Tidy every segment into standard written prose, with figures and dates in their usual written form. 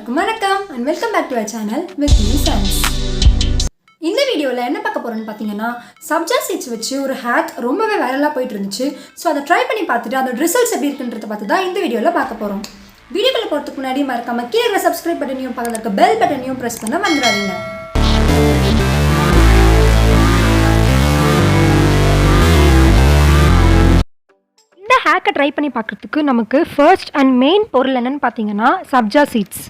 எல்லாருக்கும் வணக்கம் and welcome back to our channel with me Science. இந்த வீடியோல என்ன பார்க்க போறோம்னு பாத்தீங்கன்னா சப்ஜா சீட்ஸ் வச்சு ஒரு ஹேக் ரொம்பவே வைரலா போயிட்டு இருந்துச்சு. சோ அதை ட்ரை பண்ணி பார்த்துட்டு அதோட ரிசல்ட்ஸ் எப்படி இருக்குன்றத பார்த்து தான் இந்த வீடியோல பார்க்க போறோம். வீடியோக்குள்ள போறதுக்கு முன்னாடி மறக்காம கீழ இருக்க subscribe பட்டனையும் பக்கத்துல இருக்க bell பட்டனையும் press பண்ண மறந்துடாதீங்க. இந்த ஹேக்கை ட்ரை பண்ணி பார்க்குறதுக்கு நமக்கு ஃபர்ஸ்ட் அண்ட் மெயின் பொருள் என்னென்னு பார்த்தீங்கன்னா சப்ஜா சீட்ஸ்.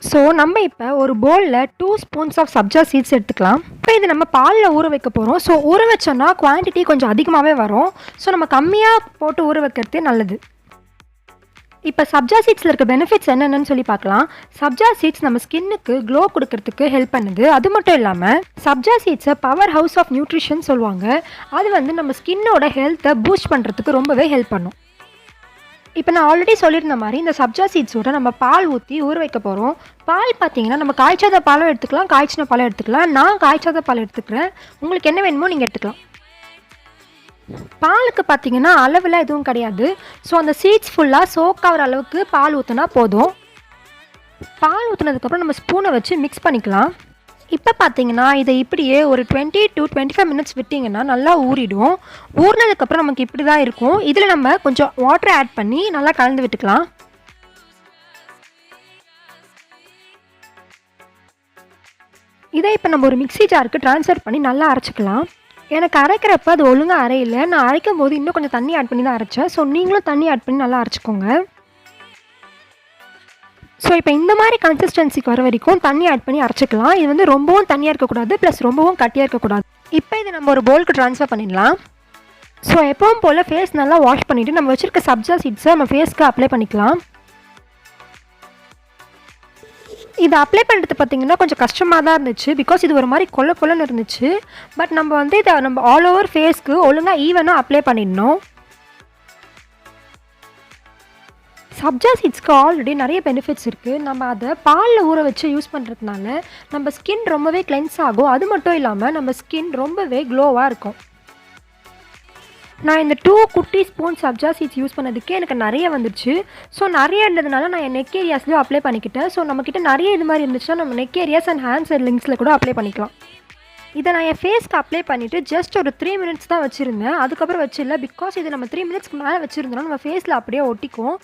ஸோ நம்ம இப்போ ஒரு பவுலில் 2 ஸ்பூன்ஸ் ஆஃப் சப்ஜா சீட்ஸ் எடுத்துக்கலாம். இப்போ இது நம்ம பாலில் ஊற வைக்க போகிறோம். ஸோ ஊற வச்சோன்னா குவான்டிட்டி கொஞ்சம் அதிகமாகவே வரும். ஸோ நம்ம கம்மியாக போட்டு ஊற வைக்கிறதே நல்லது. இப்போ சப்ஜா சீட்ஸில் இருக்க பெனிஃபிட்ஸ் என்னென்னு சொல்லி பார்க்கலாம். சப்ஜா சீட்ஸ் நம்ம ஸ்கின்னுக்கு க்ளோ கொடுக்கறதுக்கு ஹெல்ப் பண்ணுது. அது மட்டும் இல்லாமல் சப்ஜா சீட்ஸை பவர் ஹவுஸ் ஆஃப் நியூட்ரிஷன் சொல்லுவாங்க. அது வந்து நம்ம ஸ்கின்னோட ஹெல்த்தை பூஸ்ட் பண்ணுறதுக்கு ரொம்பவே ஹெல்ப் பண்ணும். இப்போ நான் ஆல்ரெடி சொல்லியிருந்த மாதிரி இந்த சப்ஜா சீட்ஸோட நம்ம பால் ஊற்றி ஊற வைக்க போகிறோம். பால் பார்த்தீங்கன்னா நம்ம காய்ச்சாத பாலும் எடுத்துக்கலாம், காய்ச்சின பாலும் எடுத்துக்கலாம். நான் காய்ச்சாத பால் எடுத்துக்கிறேன். உங்களுக்கு என்ன வேணுமோ நீங்கள் எடுத்துக்கலாம். பாலுக்கு பார்த்தீங்கன்னா அளவில் எதுவும் கிடையாது. ஸோ அந்த சீட்ஸ் ஃபுல்லாக சோக் ஆகிற அளவுக்கு பால் ஊற்றினா போதும். பால் ஊற்றினதுக்கப்புறம் நம்ம ஸ்பூனை வச்சு மிக்ஸ் பண்ணிக்கலாம். இப்போ பார்த்தீங்கன்னா இதை இப்படியே ஒரு 20 to 25 மினிட்ஸ் விட்டிங்கன்னா நல்லா ஊறிடும். ஊறினதுக்கப்புறம் நமக்கு இப்படி தான் இருக்கும். இதில் நம்ம கொஞ்சம் வாட்டர் ஆட் பண்ணி நல்லா கலந்து விட்டுக்கலாம். இதை இப்போ நம்ம ஒரு மிக்ஸி ஜாருக்கு ட்ரான்ஸ்ஃபர் பண்ணி நல்லா அரைச்சிக்கலாம். எனக்கு அரைக்கிறப்ப அது ஒழுங்காக அரையில. நான் அரைக்கும் போது இன்னும் கொஞ்சம் தண்ணி ஆட் பண்ணி தான் அரைச்சேன். ஸோ நீங்களும் தண்ணி ஆட் பண்ணி நல்லா அரைச்சிக்கோங்க. ஸோ இப்போ இந்த மாதிரி கன்சிஸ்டன்சிக்கு வர வரைக்கும் தண்ணி ஆட் பண்ணி அரைச்சிக்கலாம். இது வந்து ரொம்பவும் தண்ணியாக இருக்கக்கூடாது, ப்ளஸ் ரொம்பவும் கட்டியாக இருக்கக்கூடாது. இப்போ இதை நம்ம ஒரு பவுலுக்கு ட்ரான்ஸ்ஃபர் பண்ணிடலாம். ஸோ எப்பவும் போல் ஃபேஸ் நல்லா வாஷ் பண்ணிவிட்டு நம்ம வச்சுருக்க சப்ஜா சீட்ஸை நம்ம ஃபேஸ்க்கு அப்ளை பண்ணிக்கலாம். இது அப்ளை பண்ணுறது பார்த்திங்கன்னா கொஞ்சம் கஷ்டமாக தான் இருந்துச்சு. பிகாஸ் இது ஒரு மாதிரி கொள்ளன்னு இருந்துச்சு. பட் நம்ம வந்து இதை நம்ம ஆல் ஓவர் ஃபேஸ்க்கு ஒழுங்காக ஈவனாக அப்ளை பண்ணிடணும். சப்ஜா சீட்ஸ்க்கு ஆல்ரெடி நிறைய பெனிஃபிட்ஸ் இருக்குது. நம்ம அதை பாலில் ஊற வச்சு யூஸ் பண்ணுறதுனால நம்ம ஸ்கின் ரொம்பவே கிளென்ஸ் ஆகும். அது மட்டும் இல்லாமல் நம்ம ஸ்கின் ரொம்பவே க்ளோவாக இருக்கும். நான் இந்த 2 குட்டி ஸ்பூன் சப்ஜா சீட்ஸ் யூஸ் பண்ணதுக்கே எனக்கு நிறைய வந்துடுச்சு. ஸோ நிறைய இருந்ததுனால நான் என் நெக் ஏரியாஸ்லேயும் அப்ளை பண்ணிக்கிட்டேன். ஸோ நம்மக்கிட்ட நிறைய இது மாதிரி இருந்துச்சுன்னா நம்ம neck areas and hands and லிங்க்ஸில் கூட அப்ளை பண்ணிக்கலாம். இதை நான் என் ஃபேஸ்க்கு அப்ளை பண்ணிவிட்டு ஜஸ்ட் ஒரு 3 மினிட்ஸ் தான் வச்சுருந்தேன். அதுக்கப்புறம் வச்சிடல. பிகாஸ் இது நம்ம 3 மினிட்ஸ்க்கு மேலே வச்சுருந்தோம்னா நம்ம ஃபேஸில் அப்படியே ஒட்டிக்கும்.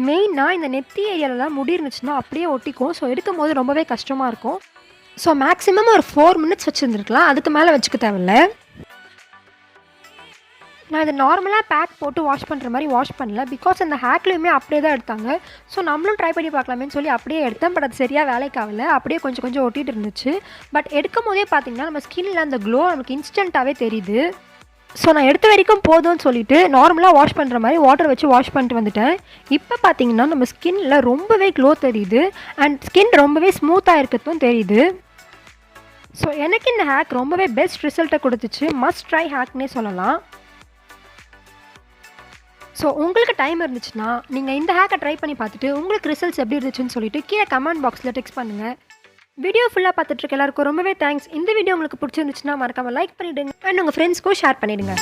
மெயினாக இந்த நெத்தி ஏரியாலலாம் முடி இருந்துச்சுன்னா அப்படியே ஒட்டிக்கும். ஸோ எடுக்கும் போது ரொம்பவே கஷ்டமாக இருக்கும். ஸோ மேக்ஸிமம் ஒரு 4 மினிட்ஸ் வச்சுருந்துருக்கலாம். அதுக்கு மேலே வச்சுக்க தேவையில்ல. நான் இதை நார்மலாக பேக் போட்டு வாஷ் பண்ணுற மாதிரி வாஷ் பண்ணல. பிகாஸ் அந்த ஹேக்லேயுமே அப்படியே தான் எடுத்தாங்க. ஸோ நம்மளும் ட்ரை பண்ணி பார்க்கலாமேன்னு சொல்லி அப்படியே எடுத்தேன். பட் அது சரியாக வேலைக்கு ஆகல. அப்படியே கொஞ்சம் கொஞ்சம் ஒட்டிகிட்டு இருந்துச்சு. பட் எடுக்கும் போதே பார்த்திங்கன்னா நம்ம ஸ்கின்னில் அந்த க்ளோ நமக்கு இன்ஸ்டண்ட்டாகவே தெரியுது. ஸோ நான் எடுத்த வரைக்கும் போதும்னு சொல்லிவிட்டு நார்மலாக வாஷ் பண்ணுற மாதிரி வாட்டர் வச்சு வாஷ் பண்ணிட்டு வந்துட்டேன். இப்போ பார்த்தீங்கன்னா நம்ம ஸ்கின்னில் ரொம்பவே க்ளோ தெரியுது. அண்ட் ஸ்கின் ரொம்பவே ஸ்மூத்தாக இருக்கிறதும் தெரியுது. ஸோ எனக்கு இந்த ஹேக் ரொம்பவே பெஸ்ட் ரிசல்ட்டை கொடுத்துச்சு. மஸ்ட் ட்ரை ஹேக்னே சொல்லலாம். ஸோ உங்களுக்கு டைம் இருந்துச்சுன்னா நீங்கள் இந்த ஹேக்கை ட்ரை பண்ணி பார்த்துட்டு உங்களுக்கு ரிசல்ட்ஸ் எப்படி இருந்துச்சுன்னு சொல்லிட்டு கீழே கமெண்ட் பாக்ஸில் டெக்ஸ்ட் பண்ணுங்கள். வீடியோ ஃபுல்லாக பார்த்துட்ருக்க எல்லாருக்கும் ரொம்பவே தேங்க்ஸ். இந்த வீடியோ உங்களுக்கு பிடிச்சிருந்துச்சுன்னா மறக்காமல் லைக் பண்ணிவிடுங்க அண்ட் உங்கள் ஃப்ரெண்ட்ஸ்க்கும் ஷேர் பண்ணிவிடுங்க.